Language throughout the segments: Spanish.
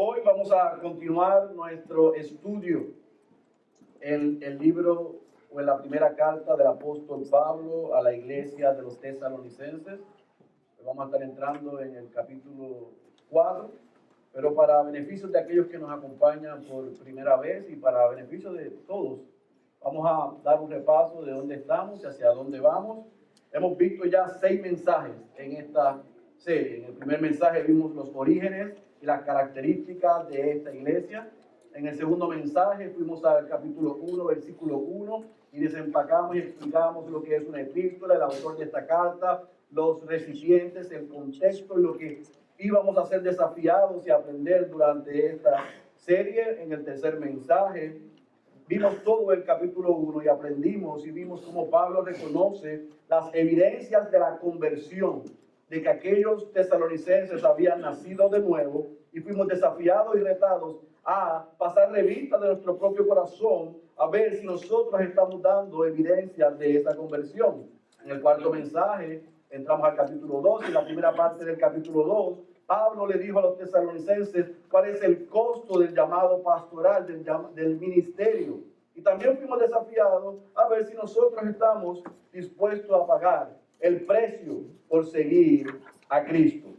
Hoy vamos a continuar nuestro estudio en el libro o en la primera carta del apóstol Pablo a la iglesia de los tesalonicenses. Vamos a estar entrando en el capítulo 4, pero para beneficio de aquellos que nos acompañan por primera vez y para beneficio de todos, vamos a dar un repaso de dónde estamos y hacia dónde vamos. Hemos visto ya 6 mensajes en esta serie. En el primer mensaje vimos los orígenes y las características de esta iglesia. En el segundo mensaje fuimos al capítulo 1, versículo 1, y desempacamos y explicamos lo que es una epístola, el autor de esta carta, los recipientes, el contexto y lo que íbamos a ser desafiados y aprender durante esta serie. En el tercer mensaje vimos todo el capítulo 1 y aprendimos y vimos cómo Pablo reconoce las evidencias de la conversión, de que aquellos tesalonicenses habían nacido de nuevo, y fuimos desafiados y retados a pasar revista de nuestro propio corazón a ver si nosotros estamos dando evidencias de esa conversión. En el cuarto mensaje entramos al capítulo 2 y la primera parte del capítulo 2, Pablo le dijo a los tesalonicenses cuál es el costo del llamado pastoral, del ministerio. Y también fuimos desafiados a ver si nosotros estamos dispuestos a pagar el precio por seguir a Cristo.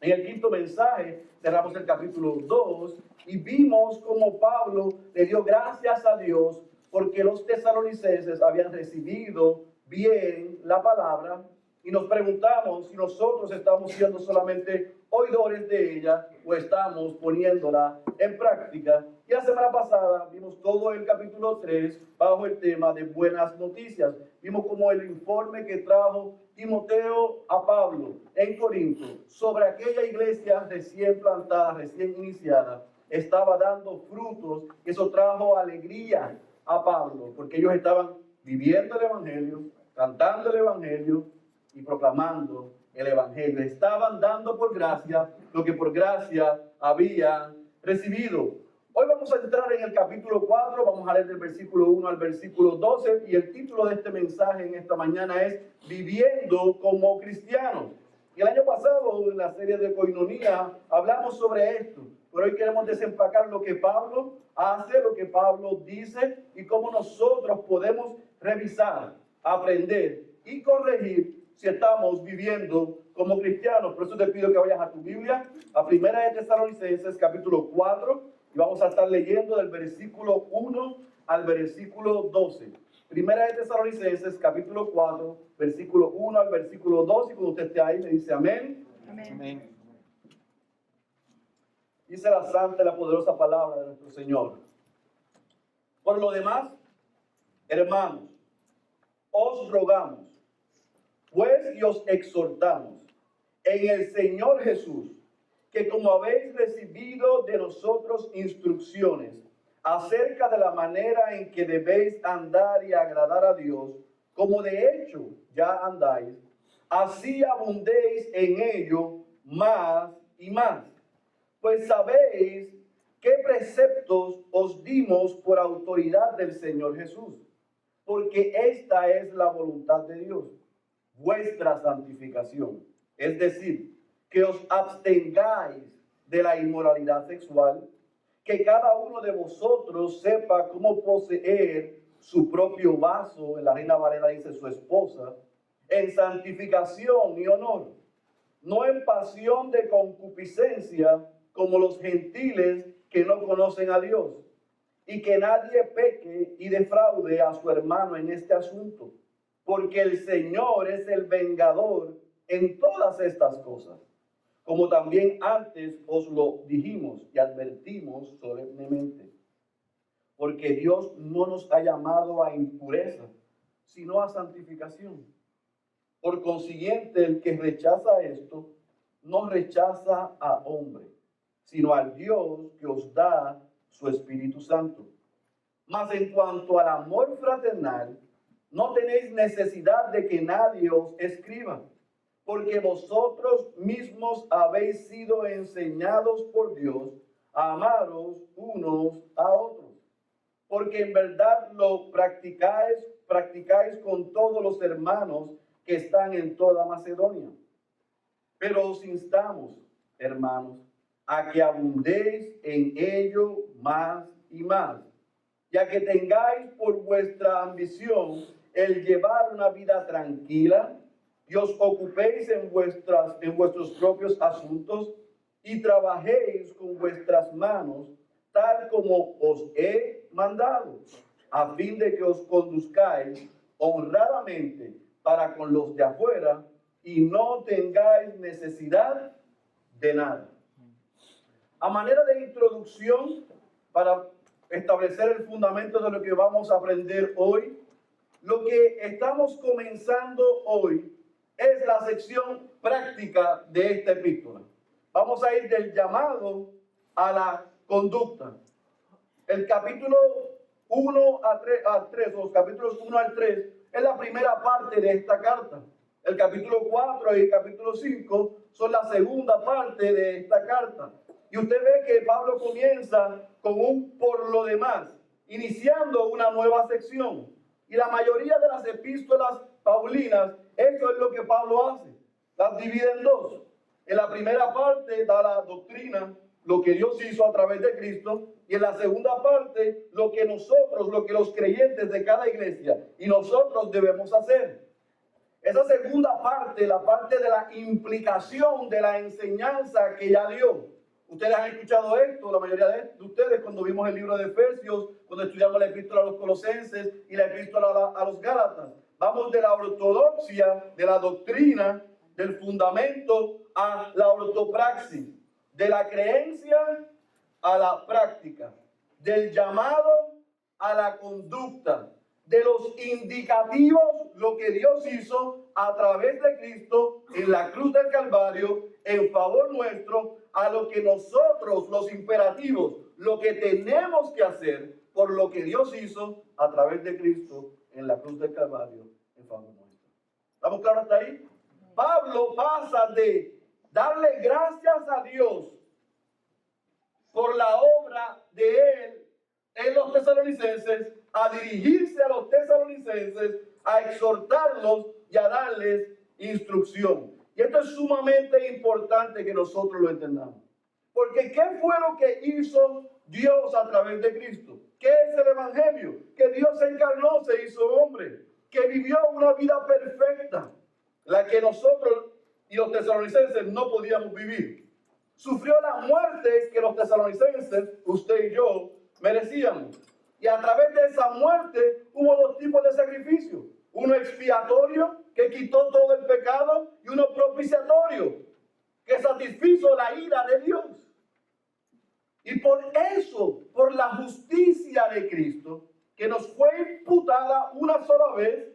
En el quinto mensaje cerramos el capítulo 2 y vimos cómo Pablo le dio gracias a Dios porque los tesalonicenses habían recibido bien la palabra, y nos preguntamos si nosotros estamos siendo solamente oidores de ella o estamos poniéndola en práctica. Y la semana pasada vimos todo el capítulo 3 bajo el tema de buenas noticias. Vimos como el informe que trajo Timoteo a Pablo en Corinto sobre aquella iglesia recién plantada, recién iniciada, estaba dando frutos. Eso trajo alegría a Pablo porque ellos estaban viviendo el evangelio, cantando el evangelio y proclamando el evangelio. Estaban dando por gracia lo que por gracia habían recibido. Hoy vamos a entrar en el capítulo 4, vamos a leer del versículo 1 al versículo 12, y el título de este mensaje en esta mañana es Viviendo como cristianos. Y el año pasado, en la serie de Coinonía, hablamos sobre esto, pero hoy queremos desempacar lo que Pablo hace, lo que Pablo dice, y cómo nosotros podemos revisar, aprender y corregir si estamos viviendo como cristianos. Por eso te pido que vayas a tu Biblia, a Primera de Tesalonicenses, capítulo 4, y vamos a estar leyendo del versículo 1 al versículo 12. Primera de Tesalonicenses, capítulo 4, versículo 1 al versículo 12, y cuando usted esté ahí me dice amén. Amén. Amén. Dice la santa y la poderosa palabra de nuestro Señor. Por lo demás, hermanos, os rogamos, pues, y os exhortamos en el Señor Jesús, que como habéis recibido de nosotros instrucciones acerca de la manera en que debéis andar y agradar a Dios, como de hecho ya andáis, así abundéis en ello más y más. Pues sabéis qué preceptos os dimos por autoridad del Señor Jesús, porque esta es la voluntad de Dios, vuestra santificación, es decir, que os abstengáis de la inmoralidad sexual, que cada uno de vosotros sepa cómo poseer su propio vaso, en la Reina Valera dice su esposa, en santificación y honor, no en pasión de concupiscencia como los gentiles que no conocen a Dios, y que nadie peque y defraude a su hermano en este asunto, porque el Señor es el vengador en todas estas cosas, como también antes os lo dijimos y advertimos solemnemente, porque Dios no nos ha llamado a impureza, sino a santificación. Por consiguiente, el que rechaza esto, no rechaza a hombre, sino al Dios que os da su Espíritu Santo. Mas en cuanto al amor fraternal, no tenéis necesidad de que nadie os escriba, porque vosotros mismos habéis sido enseñados por Dios a amaros unos a otros, porque en verdad lo practicáis con todos los hermanos que están en toda Macedonia. Pero os instamos, hermanos, a que abundéis en ello más y más, y a que tengáis por vuestra ambición el llevar una vida tranquila, y os ocupéis en vuestros propios asuntos, y trabajéis con vuestras manos, tal como os he mandado, a fin de que os conduzcáis honradamente para con los de afuera, y no tengáis necesidad de nada. A manera de introducción, para establecer el fundamento de lo que vamos a aprender hoy, lo que estamos comenzando hoy es la sección práctica de esta epístola. Vamos a ir del llamado a la conducta. El capítulo 1 a 3, o los capítulos 1 al 3, es la primera parte de esta carta. El capítulo 4 y el capítulo 5 son la segunda parte de esta carta. Y usted ve que Pablo comienza con un por lo demás, iniciando una nueva sección. Y la mayoría de las epístolas paulinas, eso es lo que Pablo hace. Las divide en dos. En la primera parte da la doctrina, lo que Dios hizo a través de Cristo. Y en la segunda parte, lo que los creyentes de cada iglesia y nosotros debemos hacer. Esa segunda parte, la parte de la implicación de la enseñanza que ya dio. Ustedes han escuchado esto, la mayoría de ustedes, cuando vimos el libro de Efesios, cuando estudiamos la epístola a los Colosenses y la epístola a los Gálatas. Vamos de la ortodoxia, de la doctrina, del fundamento a la ortopraxis, de la creencia a la práctica, del llamado a la conducta, de los indicativos, lo que Dios hizo a través de Cristo en la cruz del Calvario en favor nuestro, a lo que nosotros, los imperativos, lo que tenemos que hacer por lo que Dios hizo a través de Cristo en la cruz del Calvario en favor nuestro. ¿Estamos claros hasta ahí? Pablo pasa de darle gracias a Dios por la obra de él en los tesalonicenses, a dirigirse a los tesalonicenses, a exhortarlos y a darles instrucción. Y esto es sumamente importante que nosotros lo entendamos. Porque ¿qué fue lo que hizo Dios a través de Cristo? ¿Qué es el Evangelio? Que Dios se encarnó, se hizo hombre, que vivió una vida perfecta, la que nosotros y los tesalonicenses no podíamos vivir. Sufrió la muerte que los tesalonicenses, usted y yo, merecíamos. Y a través de esa muerte hubo dos tipos de sacrificios. Uno expiatorio, que quitó todo el pecado, y uno propiciatorio, que satisfizo la ira de Dios. Y por eso, por la justicia de Cristo, que nos fue imputada una sola vez,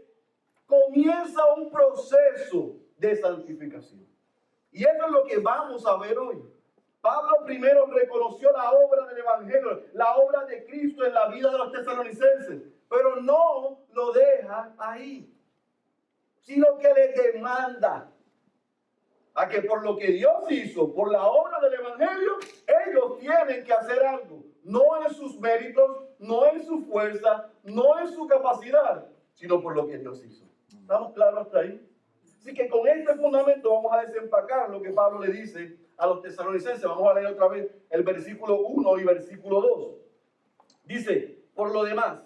comienza un proceso de santificación. Y eso es lo que vamos a ver hoy. Pablo primero reconoció la obra del Evangelio, la obra de Cristo en la vida de los tesalonicenses, pero no lo deja ahí, sino que le demanda a que por lo que Dios hizo, por la obra del Evangelio, ellos tienen que hacer algo. No en sus méritos, no en su fuerza, no en su capacidad, sino por lo que Dios hizo. ¿Estamos claros hasta ahí? Así que con este fundamento vamos a desempacar lo que Pablo le dice a los tesalonicenses. Vamos a leer otra vez el versículo 1 y versículo 2. Dice, por lo demás,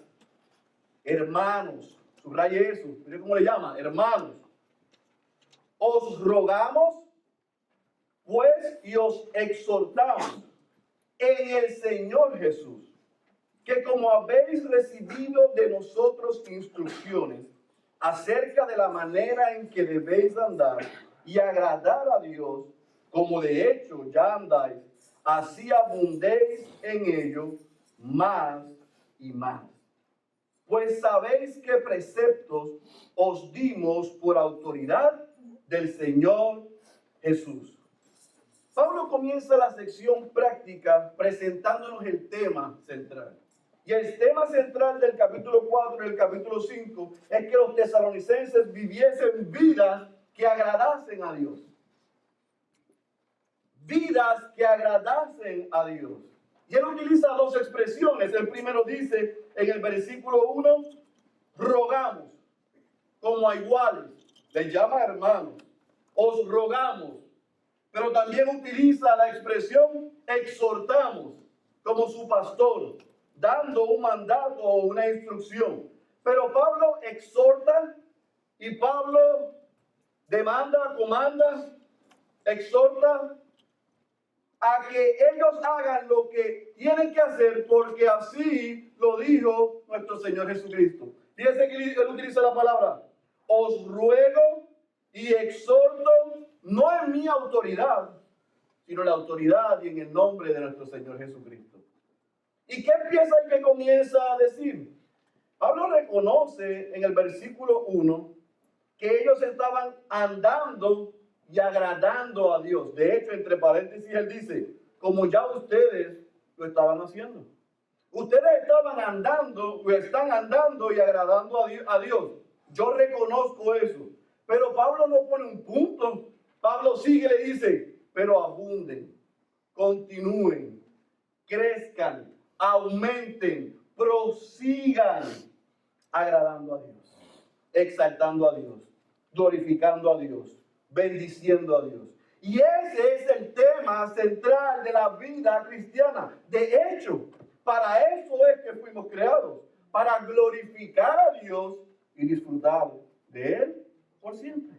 hermanos, subraye eso, ¿pero cómo le llama? Hermanos, os rogamos, pues, y os exhortamos en el Señor Jesús, que como habéis recibido de nosotros instrucciones acerca de la manera en que debéis andar y agradar a Dios, como de hecho ya andáis, así abundéis en ello más y más. Pues sabéis qué preceptos os dimos por autoridad del Señor Jesús. Pablo comienza la sección práctica presentándonos el tema central. Y el tema central del capítulo 4 y el capítulo 5 es que los tesalonicenses viviesen vidas que agradasen a Dios. Vidas que agradasen a Dios. Y él utiliza dos expresiones. El primero dice en el versículo 1, rogamos como a iguales. Les llama hermanos. Os rogamos. pero también utiliza la expresión exhortamos como su pastor, dando un mandato o una instrucción. Pero Pablo exhorta y Pablo demanda, comanda, exhorta a que ellos hagan lo que tienen que hacer, porque así lo dijo nuestro Señor Jesucristo. Fíjense que él utiliza la palabra: os ruego y exhorto, no en mi autoridad, sino en la autoridad y en el nombre de nuestro Señor Jesucristo. ¿Y qué empieza y qué comienza a decir? Pablo reconoce en el versículo 1 que ellos estaban andando y agradando a Dios. De hecho, entre paréntesis, él dice, como ya ustedes lo estaban haciendo. Ustedes estaban andando, o están andando y agradando a Dios. Yo reconozco eso. Pero Pablo no pone un punto. Pablo sigue y le dice, pero abunden, continúen, crezcan, aumenten, prosigan, agradando a Dios, exaltando a Dios, glorificando a Dios, bendiciendo a Dios. Y ese es el tema central de la vida cristiana. De hecho, para eso es que fuimos creados, para glorificar a Dios y disfrutar de Él por siempre.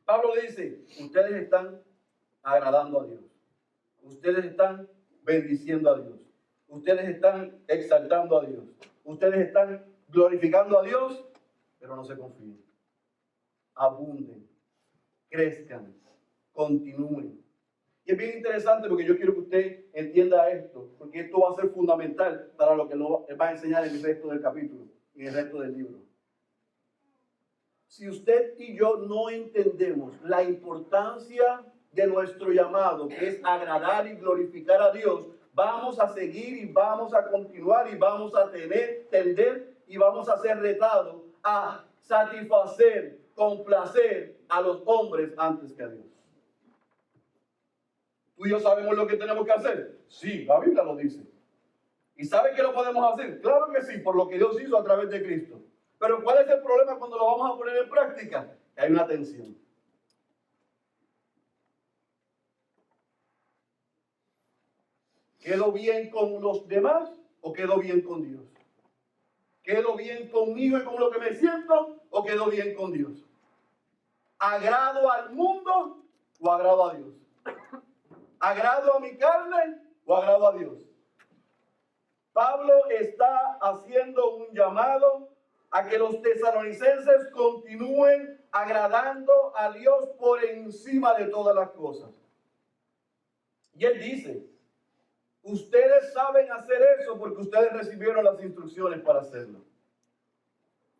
Pablo dice, ustedes están agradando a Dios, ustedes están bendiciendo a Dios, ustedes están exaltando a Dios, ustedes están glorificando a Dios, pero no se confíen. Abunden, crezcan, continúen. Y es bien interesante porque yo quiero que usted entienda esto, porque esto va a ser fundamental para lo que nos va a enseñar en el resto del capítulo y en el resto del libro. Si usted y yo no entendemos la importancia de nuestro llamado, que es agradar y glorificar a Dios, vamos a seguir y vamos a continuar y vamos a tender y vamos a ser retados a satisfacer, complacer a los hombres antes que a Dios. ¿Tú y yo sabemos lo que tenemos que hacer? Sí, la Biblia lo dice. ¿Y sabe que lo podemos hacer? Claro que sí, por lo que Dios hizo a través de Cristo. Pero ¿cuál es el problema cuando lo vamos a poner en práctica? Que hay una tensión. ¿Quedo bien con los demás o quedo bien con Dios? ¿Quedo bien conmigo y con lo que me siento o quedo bien con Dios? ¿Agrado al mundo o agrado a Dios? ¿Agrado a mi carne o agrado a Dios? Pablo está haciendo un llamado a que los tesalonicenses continúen agradando a Dios por encima de todas las cosas. Y él dice, ustedes saben hacer eso porque ustedes recibieron las instrucciones para hacerlo.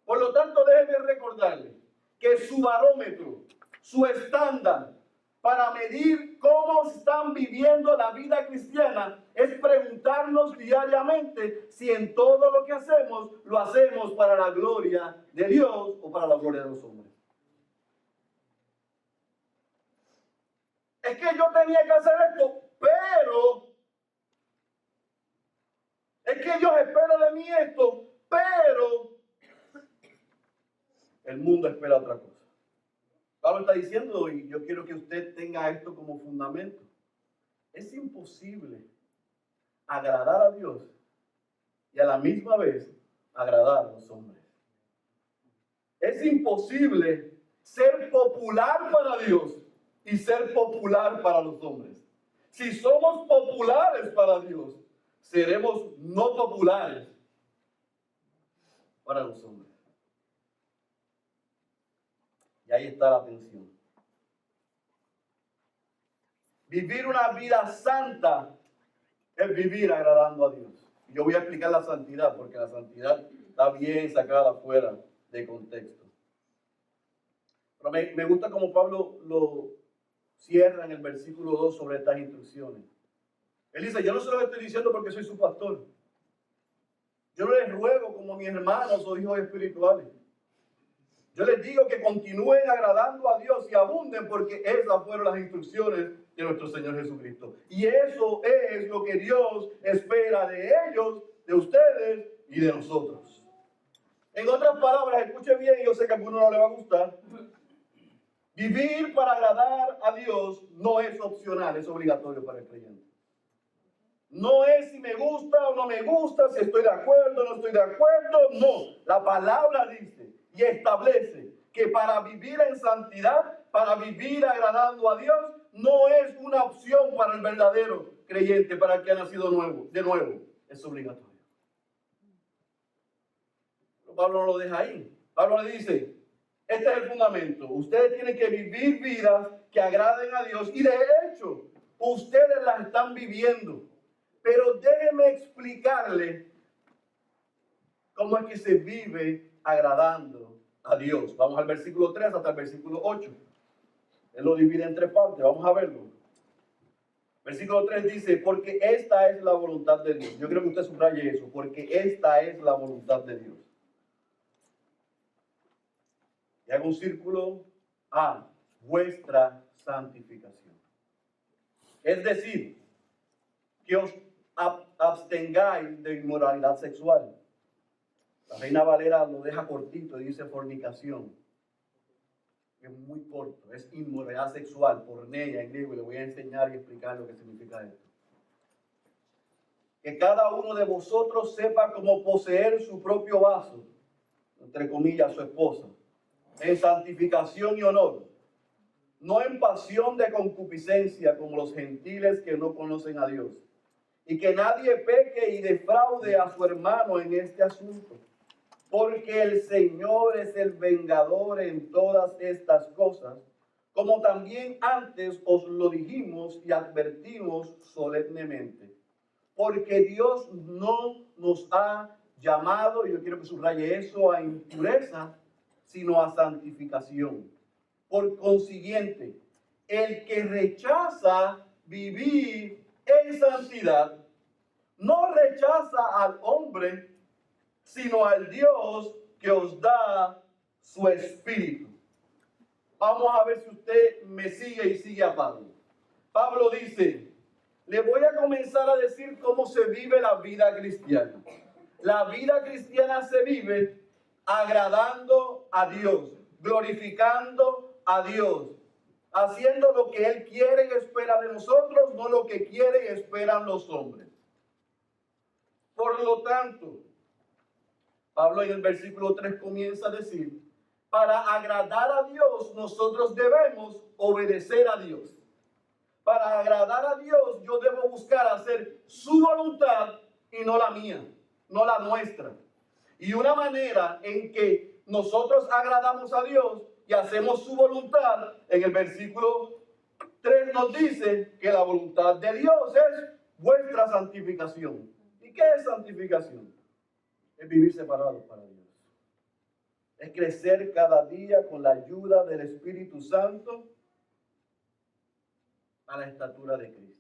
Por lo tanto, déjenme recordarles que su barómetro, su estándar para medir cómo están viviendo la vida cristiana es preguntarnos diariamente si en todo lo que hacemos, lo hacemos para la gloria de Dios o para la gloria de los hombres. Es que yo tenía que hacer esto, pero es que Dios espera de mí esto, pero el mundo espera otra cosa. Pablo está diciendo, y yo quiero que usted tenga esto como fundamento, es imposible agradar a Dios y a la misma vez agradar a los hombres. Es imposible ser popular para Dios y ser popular para los hombres. Si somos populares para Dios, seremos no populares para los hombres. Y ahí está la tensión. Vivir una vida santa es vivir agradando a Dios. Yo voy a explicar la santidad, porque la santidad está bien sacada fuera de contexto. Pero me gusta como Pablo lo cierra en el versículo 2 sobre estas instrucciones. Él dice, yo no se lo estoy diciendo porque soy su pastor. Yo no les ruego como mis hermanos o hijos espirituales. Yo les digo que continúen agradando a Dios y abunden porque esas fueron las instrucciones de nuestro Señor Jesucristo. Y eso es lo que Dios espera de ellos, de ustedes y de nosotros. En otras palabras, escuche bien, yo sé que a alguno no le va a gustar. Vivir para agradar a Dios no es opcional, es obligatorio para el creyente. No es si me gusta o no me gusta, si estoy de acuerdo o no estoy de acuerdo, no. La palabra dice y establece que para vivir en santidad, para vivir agradando a Dios, no es una opción para el verdadero creyente, para el que ha nacido de nuevo, es obligatorio. Pero Pablo no lo deja ahí. Pablo le dice, este es el fundamento. Ustedes tienen que vivir vidas que agraden a Dios y de hecho, ustedes las están viviendo. Pero déjeme explicarle cómo es que se vive agradando a Dios. Vamos al versículo 3 hasta el versículo 8. Él lo divide en tres partes. Vamos a verlo. Versículo 3 dice, porque esta es la voluntad de Dios. Yo creo que usted subraye eso. Porque esta es la voluntad de Dios. Y haga un círculo a vuestra santificación. Es decir, que os abstengáis de inmoralidad sexual. La Reina Valera lo deja cortito y dice fornicación. Es muy corto, es inmoralidad sexual, porneia en griego, y le voy a enseñar y explicar lo que significa esto. Que cada uno de vosotros sepa cómo poseer su propio vaso, entre comillas, su esposa, en santificación y honor, no en pasión de concupiscencia como los gentiles que no conocen a Dios. Y que nadie peque y defraude a su hermano en este asunto, porque el Señor es el vengador en todas estas cosas, como también antes os lo dijimos y advertimos solemnemente. Porque Dios no nos ha llamado, y yo quiero que subraye eso, a impureza, sino a santificación. Por consiguiente, el que rechaza vivir en santidad, no rechaza al hombre, sino al Dios que os da su espíritu. Vamos a ver si usted me sigue y sigue a Pablo. Pablo dice, le voy a comenzar a decir cómo se vive la vida cristiana. La vida cristiana se vive agradando a Dios, glorificando a Dios, haciendo lo que Él quiere y espera de nosotros, no lo que quiere y esperan los hombres. Por lo tanto, Pablo en el versículo 3 comienza a decir, para agradar a Dios nosotros debemos obedecer a Dios. Para agradar a Dios yo debo buscar hacer su voluntad y no la mía, no la nuestra. Y una manera en que nosotros agradamos a Dios y hacemos su voluntad, en el versículo 3 nos dice que la voluntad de Dios es vuestra santificación. ¿Y qué es santificación? Es vivir separados para Dios. Es crecer cada día con la ayuda del Espíritu Santo a la estatura de Cristo.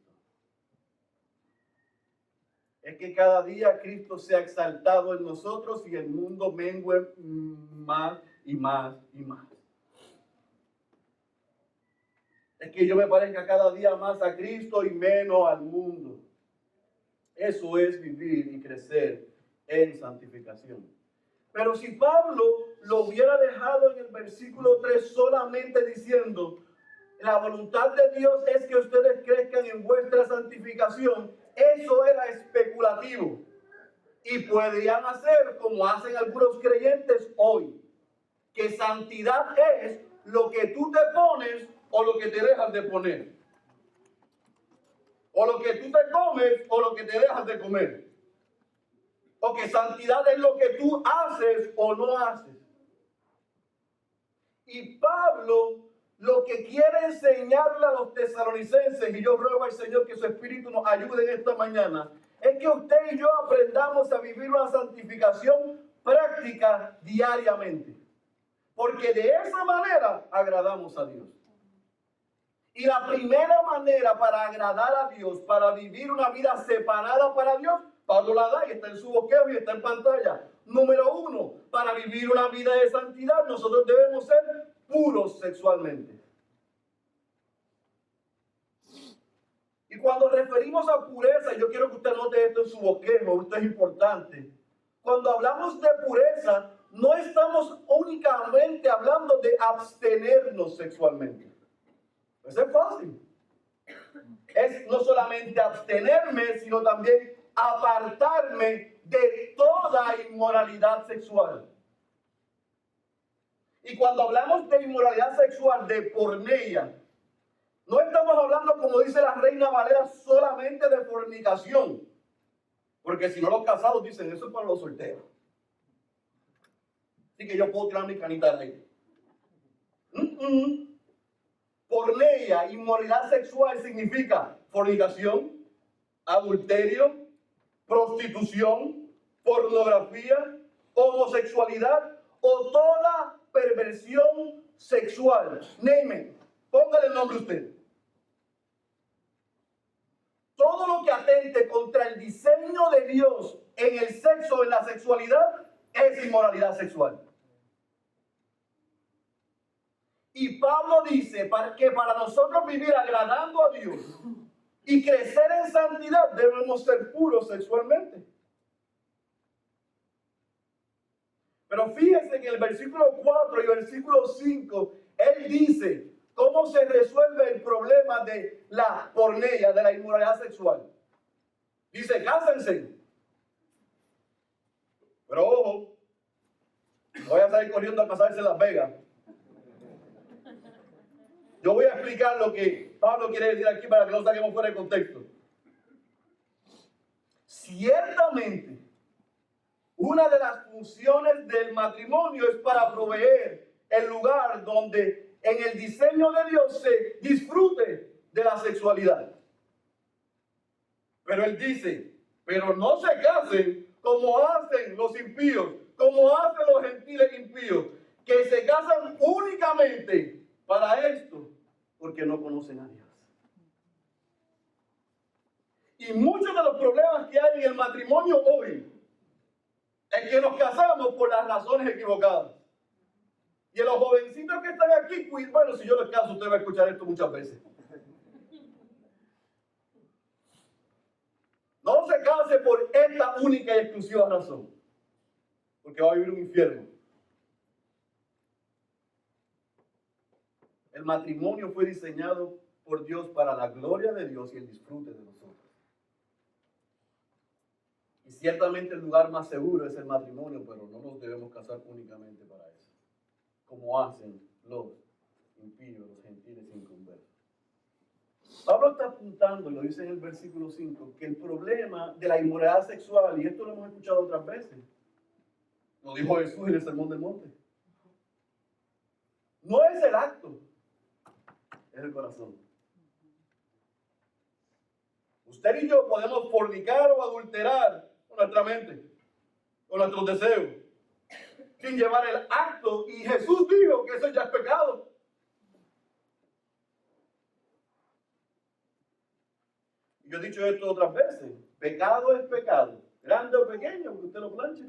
Es que cada día Cristo sea exaltado en nosotros y el mundo mengue más y más y más. Es que yo me parezca cada día más a Cristo y menos al mundo. Eso es vivir y crecer en santificación. Pero si Pablo lo hubiera dejado en el versículo 3 solamente diciendo, la voluntad de Dios es que ustedes crezcan en vuestra santificación, eso era especulativo. Y podrían hacer como hacen algunos creyentes hoy, que santidad es lo que tú te pones o lo que te dejas de poner. O lo que tú te comes o lo que te dejas de comer. O que santidad es lo que tú haces o no haces. Y Pablo lo que quiere enseñarle a los tesalonicenses, y yo ruego al Señor que su Espíritu nos ayude en esta mañana, es que usted y yo aprendamos a vivir una santificación práctica diariamente. Porque de esa manera agradamos a Dios. Y la primera manera para agradar a Dios, para vivir una vida separada para Dios, Pablo la da y está en su bosquejo y está en pantalla. Número 1, para vivir una vida de santidad, nosotros debemos ser puros sexualmente. Y cuando referimos a pureza, yo quiero que usted note esto en su bosquejo, esto es importante. Cuando hablamos de pureza, no estamos únicamente hablando de abstenernos sexualmente. Eso es fácil. Es no solamente abstenerme, sino también apartarme de toda inmoralidad sexual. Y cuando hablamos de inmoralidad sexual, de porneia, no estamos hablando, como dice la Reina Valera, solamente de fornicación. Porque si no, los casados dicen, eso es para los solteros. Así que yo puedo tirar mi canita de aire. Porneia, inmoralidad sexual, significa fornicación, adulterio, prostitución, pornografía, homosexualidad o toda perversión sexual. Name it. Póngale el nombre usted. Todo lo que atente contra el diseño de Dios en el sexo o en la sexualidad es inmoralidad sexual. Y Pablo dice que para nosotros vivir agradando a Dios y crecer en santidad debemos ser puros sexualmente. Pero fíjense que en el versículo 4 y versículo 5, él dice cómo se resuelve el problema de la porneia, de la inmoralidad sexual. Dice, cásense. Pero ojo, no voy a salir corriendo a casarse en Las Vegas. Yo voy a explicar lo que Pablo quiere decir aquí para que no saquemos fuera de contexto. Ciertamente, una de las funciones del matrimonio es para proveer el lugar donde en el diseño de Dios se disfrute de la sexualidad. Pero él dice, pero no se casen como hacen los impíos, como hacen los gentiles impíos, que se casan únicamente para esto, porque no conocen a Dios. Y muchos de los problemas que hay en el matrimonio hoy es que nos casamos por las razones equivocadas. Y a los jovencitos que están aquí, bueno, si yo les caso, usted va a escuchar esto muchas veces. No se case por esta única y exclusiva razón, porque va a vivir un infierno. El matrimonio fue diseñado por Dios para la gloria de Dios y el disfrute de nosotros. Y ciertamente el lugar más seguro es el matrimonio, pero no nos debemos casar únicamente para eso, como hacen los impíos, los gentiles inconversos. Pablo está apuntando, y lo dice en el versículo 5, que el problema de la inmoralidad sexual, y esto lo hemos escuchado otras veces, lo dijo Jesús en el Sermón del Monte, no es el acto, es el corazón. Usted y yo podemos fornicar o adulterar con nuestra mente, con nuestros deseos, sin llevar el acto, y Jesús dijo que eso ya es pecado. Yo he dicho esto otras veces, pecado es pecado, grande o pequeño, que usted lo planche.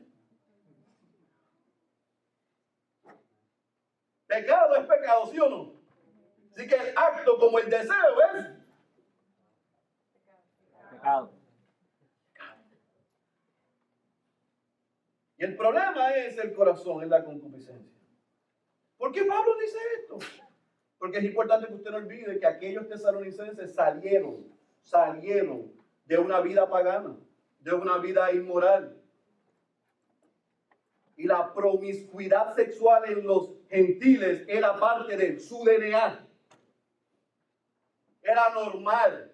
Pecado es pecado, ¿sí o no? Así que el acto como el deseo es pecado. Y el problema es el corazón, es la concupiscencia. ¿Por qué Pablo dice esto? Porque es importante que usted no olvide que aquellos tesalonicenses salieron de una vida pagana, de una vida inmoral. Y la promiscuidad sexual en los gentiles era parte de su DNA. Era normal.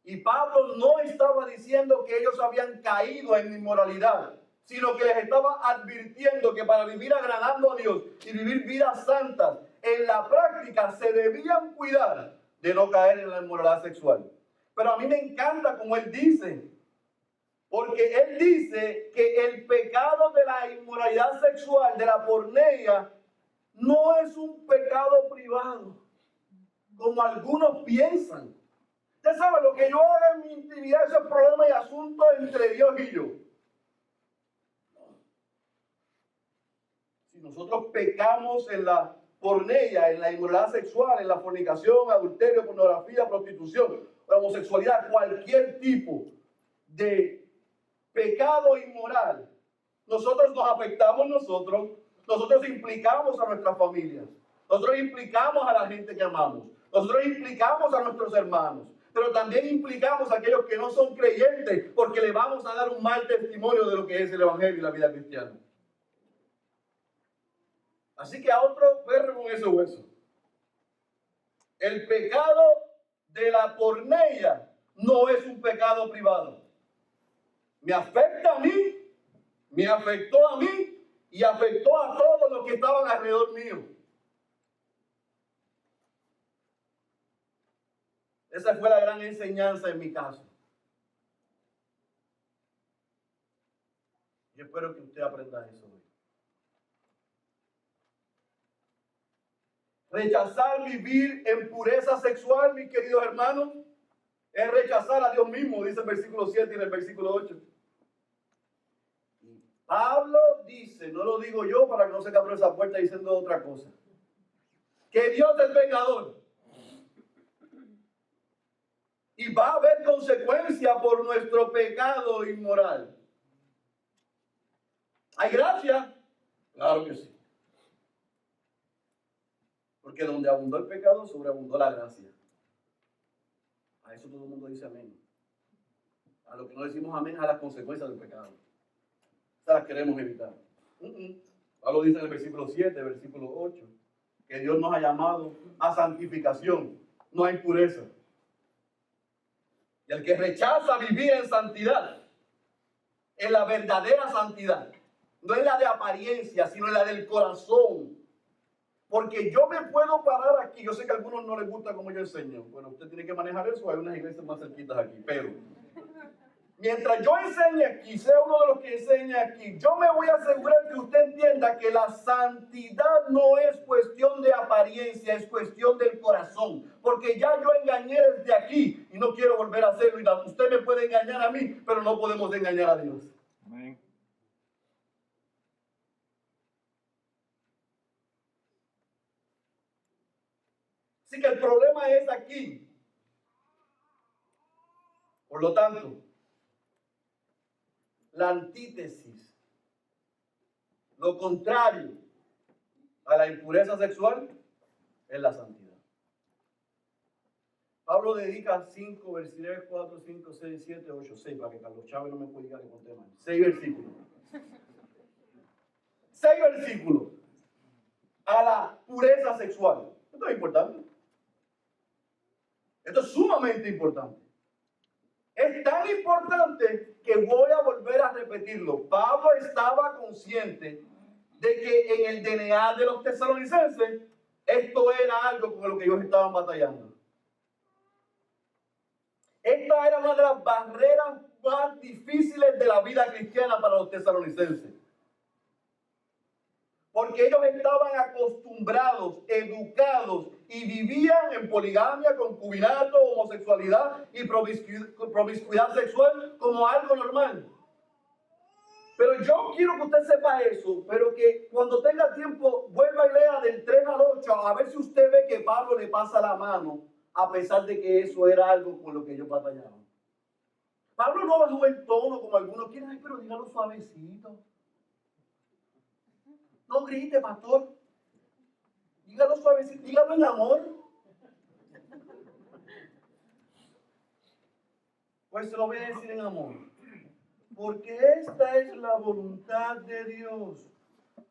Y Pablo no estaba diciendo que ellos habían caído en inmoralidad, sino que les estaba advirtiendo que para vivir agradando a Dios y vivir vidas santas, en la práctica se debían cuidar de no caer en la inmoralidad sexual. Pero a mí me encanta como él dice, porque él dice que el pecado de la inmoralidad sexual, de la porneia, no es un pecado privado, como algunos piensan. Usted sabe, lo que yo haga en mi intimidad es el problema y asunto entre Dios y yo. Si nosotros pecamos en la porneia, en la inmoralidad sexual, en la fornicación, adulterio, pornografía, prostitución, homosexualidad, cualquier tipo de pecado inmoral, nosotros nos afectamos nosotros implicamos a nuestras familias, nosotros implicamos a la gente que amamos, nosotros implicamos a nuestros hermanos, pero también implicamos a aquellos que no son creyentes, porque le vamos a dar un mal testimonio de lo que es el evangelio y la vida cristiana. Así que a otro perro con ese hueso. El pecado de la porneia no es un pecado privado. Me afecta a mí, me afectó a mí y afectó a todos los que estaban alrededor mío. Esa fue la gran enseñanza en mi caso. Yo espero que usted aprenda eso hoy. Rechazar vivir en pureza sexual, mis queridos hermanos, es rechazar a Dios mismo, dice el versículo 7 y en el versículo 8. Pablo dice, no lo digo yo para que no se abra esa puerta diciendo otra cosa, que Dios es vengador. Y va a haber consecuencia por nuestro pecado inmoral. ¿Hay gracia? Claro que sí. Porque donde abundó el pecado, sobreabundó la gracia. A eso todo el mundo dice amén. A lo que no decimos amén, a las consecuencias del pecado. Esas las queremos evitar. Pablo dice en el versículo 7, versículo 8, que Dios nos ha llamado a santificación, no a impureza. Y el que rechaza vivir en santidad, en la verdadera santidad, no en la de apariencia, sino en la del corazón. Porque yo me puedo parar aquí, yo sé que a algunos no les gusta como yo enseño. Bueno, usted tiene que manejar eso, hay unas iglesias más cerquitas aquí, pero mientras yo enseñe aquí, sea uno de los que enseña aquí, yo me voy a asegurar que usted entienda que la santidad no es cuestión de apariencia, es cuestión del corazón. Porque ya yo engañé desde aquí y no quiero volver a hacerlo. Y usted me puede engañar a mí, pero no podemos engañar a Dios. Amén. Así que el problema es aquí. Por lo tanto, la antítesis, lo contrario a la impureza sexual, es la santidad. Pablo dedica 5 versículos, 4, 5, 6, 7, 8, 6, para que Carlos Chávez no me pueda llegar de conté mal. 6 versículos. 6 versículos a la pureza sexual. Esto es importante. Esto es sumamente importante. Es tan importante que voy a volver a repetirlo. Pablo estaba consciente de que en el DNA de los tesalonicenses esto era algo con lo que ellos estaban batallando. Esta era una de las barreras más difíciles de la vida cristiana para los tesalonicenses. Porque ellos estaban acostumbrados, educados y vivían en poligamia, concubinato, homosexualidad y promiscuidad sexual como algo normal. Pero yo quiero que usted sepa eso, pero que cuando tenga tiempo vuelva y lea del 3 al 8, a ver si usted ve que Pablo le pasa la mano, a pesar de que eso era algo con lo que ellos batallaban. Pablo no bajó el tono como algunos quieren, ay, pero dígalo suavecito. No grite, pastor. Dígalo suavecito, dígalo en amor. Pues se lo voy a decir en amor. Porque esta es la voluntad de Dios,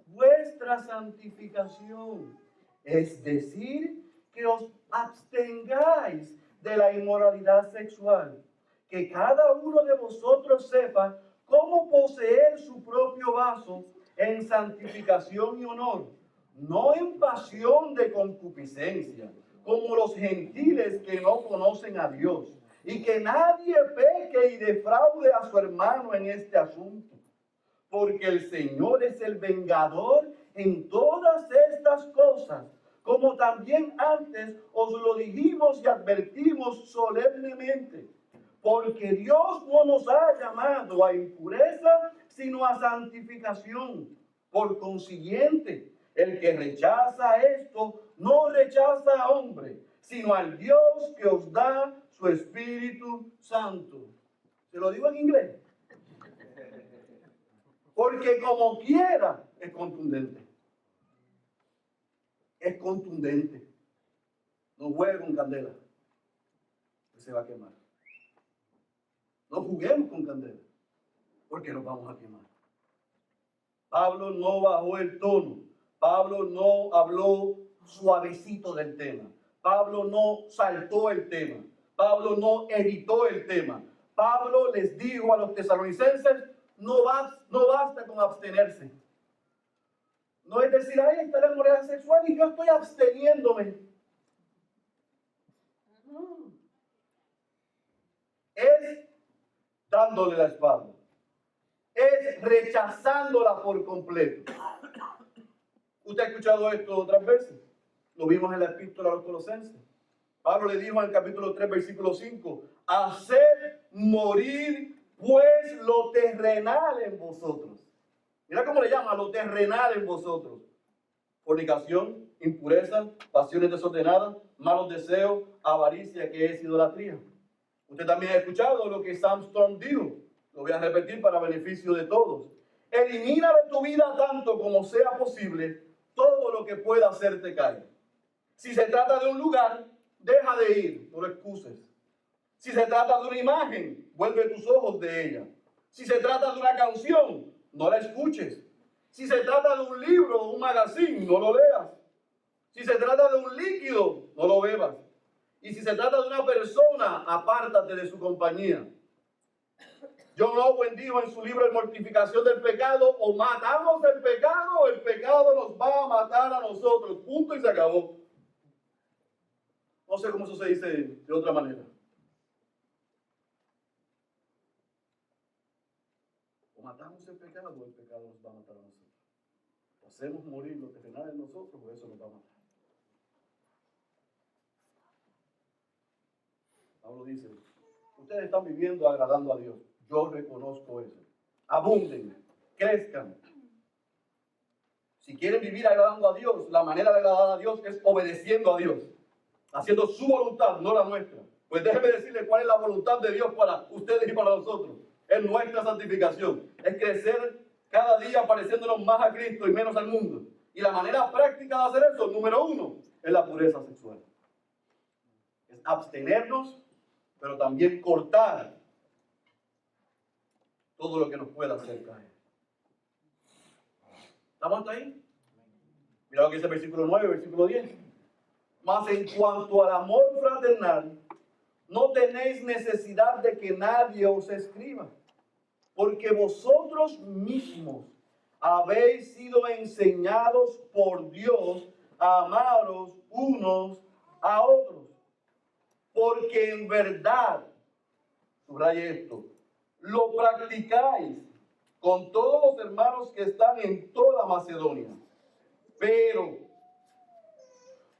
vuestra santificación. Es decir, que os abstengáis de la inmoralidad sexual. Que cada uno de vosotros sepa cómo poseer su propio vaso en santificación y honor, no en pasión de concupiscencia, como los gentiles que no conocen a Dios, y que nadie peque y defraude a su hermano en este asunto, porque el Señor es el vengador en todas estas cosas, como también antes os lo dijimos y advertimos solemnemente. Porque Dios no nos ha llamado a impureza, sino a santificación. Por consiguiente, el que rechaza esto, no rechaza a hombre, sino al Dios que os da su Espíritu Santo. Te lo digo en inglés. Porque como quiera es contundente. Es contundente. No juegue con candela, que se va a quemar. No juguemos con candela, porque nos vamos a quemar. Pablo no bajó el tono. Pablo no habló suavecito del tema. Pablo no saltó el tema. Pablo no evitó el tema. Pablo les dijo a los tesalonicenses, no basta con abstenerse. No es decir, ahí está la inmoralidad sexual y yo estoy absteniéndome. No. Es dándole la espalda. Es rechazándola por completo. ¿Usted ha escuchado esto otras veces? Lo vimos en la epístola a los Colosenses. Pablo le dijo en el capítulo 3, versículo 5, haced morir pues lo terrenal en vosotros. Mira cómo le llama, lo terrenal en vosotros. Fornicación, impureza, pasiones desordenadas, malos deseos, avaricia, que es idolatría. Usted también ha escuchado lo que Sam Storm dijo. Lo voy a repetir para beneficio de todos. Elimina de tu vida tanto como sea posible todo lo que pueda hacerte caer. Si se trata de un lugar, deja de ir, no lo excuses. Si se trata de una imagen, vuelve tus ojos de ella. Si se trata de una canción, no la escuches. Si se trata de un libro o un magazine, no lo leas. Si se trata de un líquido, no lo bebas. Y si se trata de una persona, apártate de su compañía. John Owen dijo en su libro de mortificación del pecado, o matamos el pecado o el pecado nos va a matar a nosotros. Punto y se acabó. No sé cómo eso se dice de otra manera. O matamos el pecado o el pecado nos va a matar a nosotros. O hacemos morir lo terrenal en nosotros o eso nos va a matar. Pablo dice, ustedes están viviendo agradando a Dios. Yo reconozco eso. Abunden, crezcan. Si quieren vivir agradando a Dios, la manera de agradar a Dios es obedeciendo a Dios, haciendo su voluntad, no la nuestra. Pues déjeme decirle cuál es la voluntad de Dios para ustedes y para nosotros. Es nuestra santificación. Es crecer cada día pareciéndonos más a Cristo y menos al mundo. Y la manera práctica de hacer eso, número uno, es la pureza sexual. Es abstenernos, pero también cortar todo lo que nos pueda hacer caer. ¿Estamos hasta ahí? Mira lo que dice el versículo 9, versículo 10. Mas en cuanto al amor fraternal, no tenéis necesidad de que nadie os escriba, porque vosotros mismos habéis sido enseñados por Dios a amaros unos a otros. Porque en verdad, subraye esto, lo practicáis con todos los hermanos que están en toda Macedonia. Pero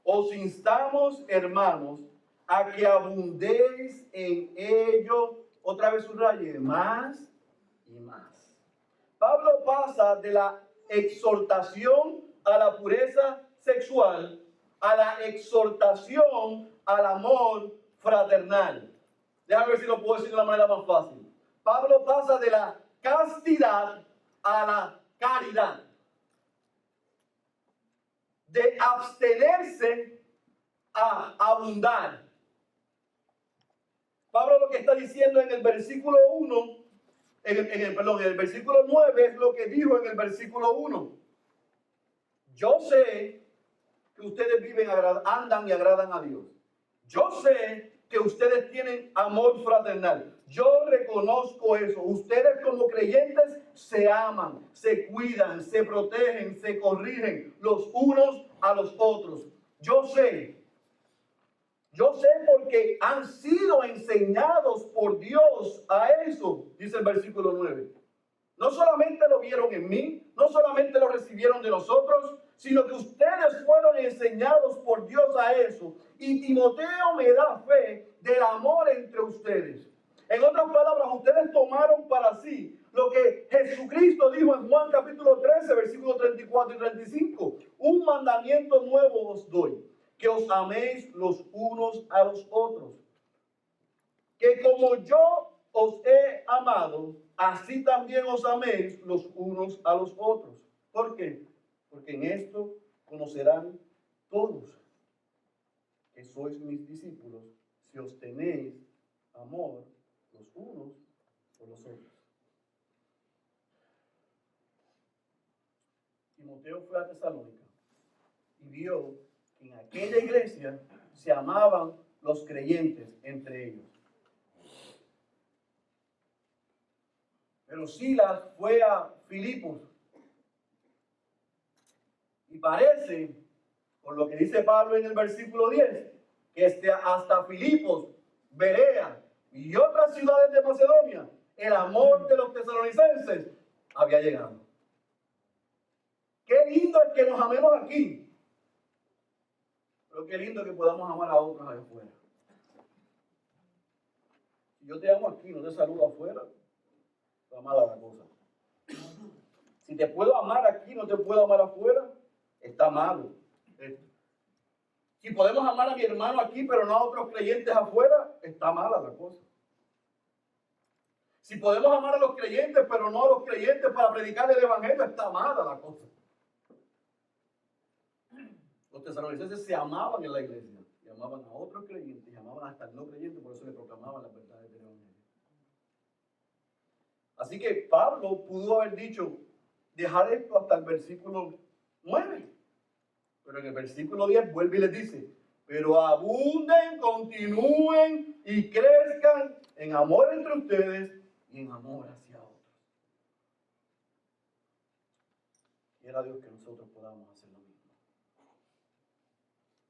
os instamos, hermanos, a que abundéis en ello, otra vez subraye, más y más. Pablo pasa de la exhortación a la pureza sexual a la exhortación al amor fraternal. Déjame ver si lo puedo decir de una manera más fácil. Pablo pasa de la castidad a la caridad. De abstenerse a abundar. Pablo lo que está diciendo en el versículo 1, en el versículo 9 es lo que dijo en el versículo 1. Yo sé que ustedes viven, andan y agradan a Dios. Yo sé que ustedes tienen amor fraternal. Yo reconozco eso. Ustedes como creyentes se aman, se cuidan, se protegen, se corrigen los unos a los otros. Yo sé porque han sido enseñados por Dios a eso, dice el versículo 9. No solamente lo vieron en mí, no solamente lo recibieron de nosotros, sino que ustedes fueron enseñados por Dios a eso. Y Timoteo me da fe del amor entre ustedes. En otras palabras, ustedes tomaron para sí lo que Jesucristo dijo en Juan capítulo 13, versículos 34 y 35. Un mandamiento nuevo os doy, que os améis los unos a los otros. Que como yo os he amado, así también os améis los unos a los otros. ¿Por qué? Porque en esto conocerán todos que sois mis discípulos, si os tenéis amor los unos por los otros. Timoteo fue a Tesalónica y vio que en aquella iglesia se amaban los creyentes entre ellos. Pero Silas fue a Filipos y parece, por lo que dice Pablo en el versículo 10, que hasta Filipos, Berea y otras ciudades de Macedonia, el amor de los tesalonicenses había llegado. Qué lindo es que nos amemos aquí, pero qué lindo que podamos amar a otros allá afuera. Si yo te amo aquí, no te saludo afuera, está mala la cosa. Si te puedo amar aquí, no te puedo amar afuera, está malo. Si podemos amar a mi hermano aquí, pero no a otros creyentes afuera, está mala la cosa. Si podemos amar a los creyentes, pero no a los creyentes para predicar el evangelio, está mala la cosa. Los tesalonicenses se amaban en la iglesia, y amaban a otros creyentes, y amaban hasta el no creyente, por eso le proclamaban las verdades del evangelio. Así que Pablo pudo haber dicho, dejar esto hasta el versículo 9. Pero en el versículo 10 vuelve y les dice, pero abunden, continúen y crezcan en amor entre ustedes y en amor hacia otros. Quiera Dios que nosotros podamos hacer lo mismo.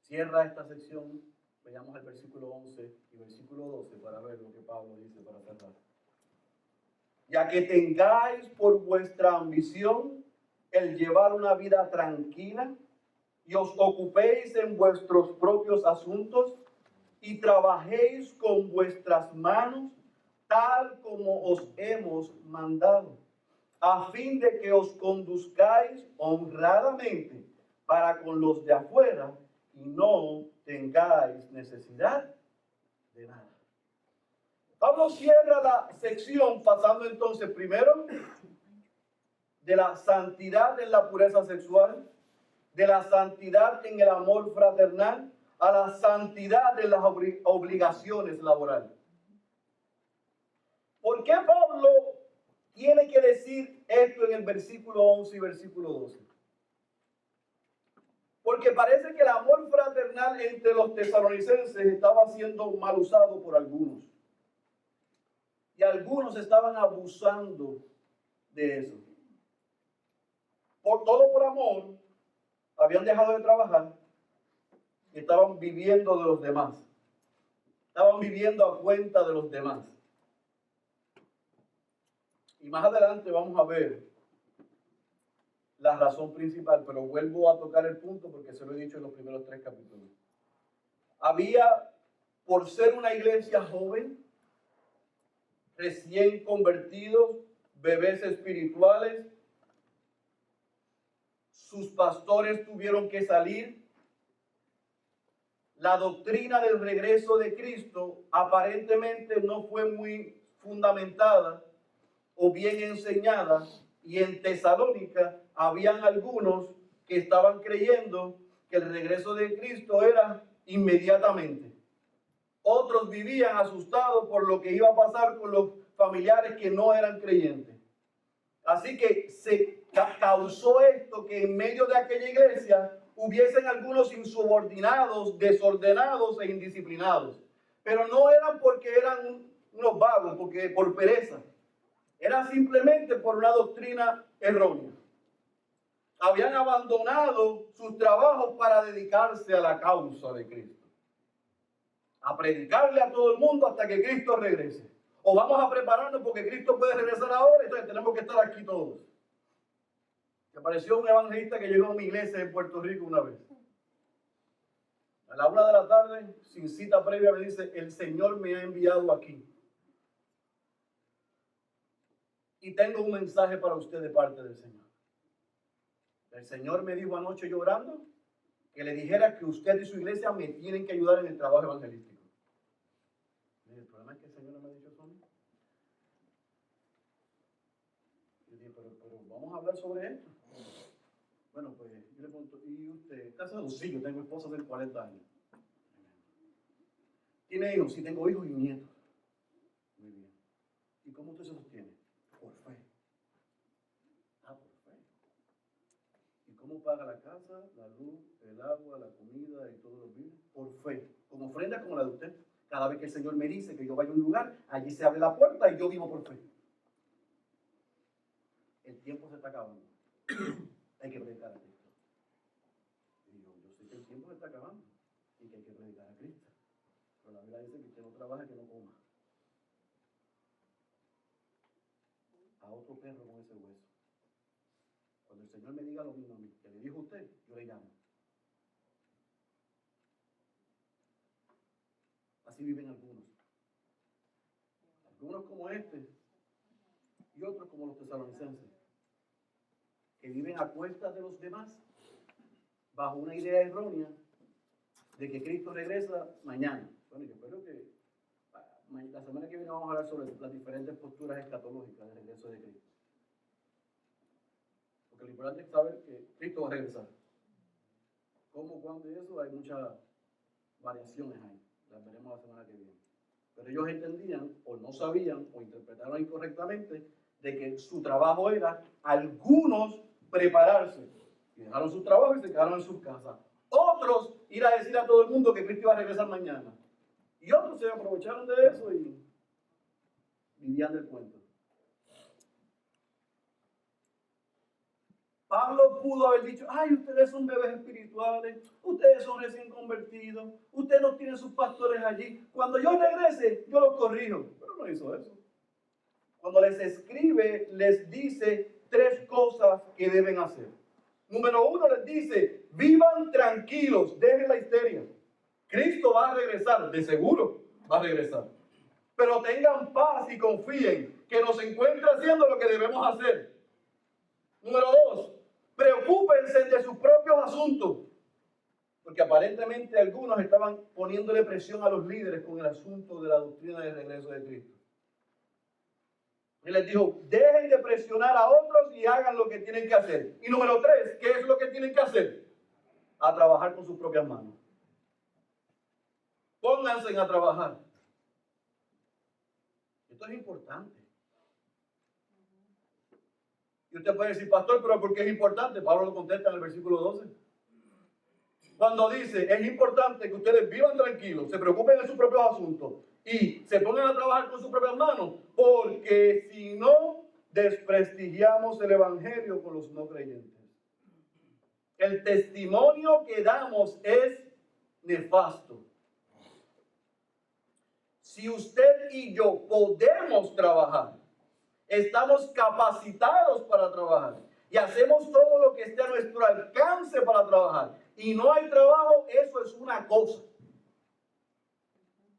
Cierra esta sección, veamos el versículo 11 y versículo 12 para ver lo que Pablo dice para cerrar. Ya que tengáis por vuestra ambición el llevar una vida tranquila y os ocupéis en vuestros propios asuntos y trabajéis con vuestras manos tal como os hemos mandado, a fin de que os conduzcáis honradamente para con los de afuera y no tengáis necesidad de nada. Pablo cierra la sección pasando entonces primero de la santidad en la pureza sexual, de la santidad en el amor fraternal, a la santidad de las obligaciones laborales. ¿Por qué Pablo tiene que decir esto en el versículo 11 y versículo 12? Porque parece que el amor fraternal entre los tesalonicenses estaba siendo mal usado por algunos. Y algunos estaban abusando de eso. Todo por amor, habían dejado de trabajar y estaban viviendo de los demás. Estaban viviendo a cuenta de los demás. Y más adelante vamos a ver la razón principal, pero vuelvo a tocar el punto porque se lo he dicho en los primeros 3 capítulos. Había, por ser una iglesia joven, recién convertidos, bebés espirituales, sus pastores tuvieron que salir. La doctrina del regreso de Cristo aparentemente no fue muy fundamentada o bien enseñada, y en Tesalónica habían algunos que estaban creyendo que el regreso de Cristo era inmediatamente. Otros vivían asustados por lo que iba a pasar con los familiares que no eran creyentes. Así que se causó esto, que en medio de aquella iglesia hubiesen algunos insubordinados, desordenados e indisciplinados. Pero no eran porque eran unos vagos, porque por pereza. Era simplemente por una doctrina errónea. Habían abandonado sus trabajos para dedicarse a la causa de Cristo. A predicarle a todo el mundo hasta que Cristo regrese. O vamos a prepararnos porque Cristo puede regresar ahora, entonces tenemos que estar aquí todos. Me pareció un evangelista que llegó a mi iglesia en Puerto Rico una vez. A la 1 de la tarde, sin cita previa, me dice, el Señor me ha enviado aquí. Y tengo un mensaje para usted de parte del Señor. El Señor me dijo anoche llorando que le dijera que usted y su iglesia me tienen que ayudar en el trabajo evangelístico. El problema es que el Señor no me ha dicho eso a mí. hablar sobre esto. Bueno, pues yo le pregunto, ¿y usted? ¿Casado? Sí, yo tengo esposa de 40 años. ¿Tiene hijos? Sí, tengo hijos y nietos. Muy bien. ¿Y cómo usted se sostiene? Por fe. Ah, por fe. ¿Y cómo paga la casa, la luz, el agua, la comida y todos los bienes? Por fe. Con ofrendas como la de usted. Cada vez que el Señor me dice que yo vaya a un lugar, allí se abre la puerta y yo vivo por fe. El tiempo se está acabando. Hay que predicar a Cristo. Y yo sé que el tiempo se está acabando y que hay que predicar a Cristo. Pero la Biblia dice que usted no trabaja, que no coma. A otro perro con ese hueso. Cuando el Señor me diga lo mismo a mí, que le dijo a usted, yo le llamo. Así viven algunos. Algunos como este y otros como los tesalonicenses, que viven a cuestas de los demás, bajo una idea errónea de que Cristo regresa mañana. Bueno, yo espero que la semana que viene vamos a hablar sobre las diferentes posturas escatológicas del regreso de Cristo. Porque lo importante es saber que Cristo va a regresar. ¿Cómo, cuándo y eso? Hay muchas variaciones ahí. Las veremos la semana que viene. Pero ellos entendían, o no sabían, o interpretaron incorrectamente, de que su trabajo era algunos prepararse. Y dejaron su trabajo y se quedaron en sus casas. Otros ir a decir a todo el mundo que Cristo iba a regresar mañana. Y otros se aprovecharon de eso y vivían del cuento. Pablo pudo haber dicho, ay, ustedes son bebés espirituales, ustedes son recién convertidos, ustedes no tienen sus pastores allí. Cuando yo regrese, yo los corrijo. Pero no hizo eso. Cuando les escribe, les dice 3 cosas que deben hacer. Número 1, les dice, vivan tranquilos, dejen la histeria. Cristo va a regresar, de seguro va a regresar. Pero tengan paz y confíen que nos encuentra haciendo lo que debemos hacer. Número 2, preocúpense de sus propios asuntos. Porque aparentemente algunos estaban poniéndole presión a los líderes con el asunto de la doctrina del regreso de Cristo. Y les dijo, dejen de presionar a otros y hagan lo que tienen que hacer. Y número 3, ¿qué es lo que tienen que hacer? A trabajar con sus propias manos. Pónganse a trabajar. Esto es importante. Y usted puede decir, pastor, pero ¿por qué es importante? Pablo lo contesta en el versículo 12. Cuando dice, es importante que ustedes vivan tranquilos, se preocupen de sus propios asuntos y se pongan a trabajar con sus propias manos, porque si no, desprestigiamos el evangelio con los no creyentes. El testimonio que damos es nefasto. Si usted y yo podemos trabajar, estamos capacitados para trabajar y hacemos todo lo que esté a nuestro alcance para trabajar, y no hay trabajo, eso es una cosa.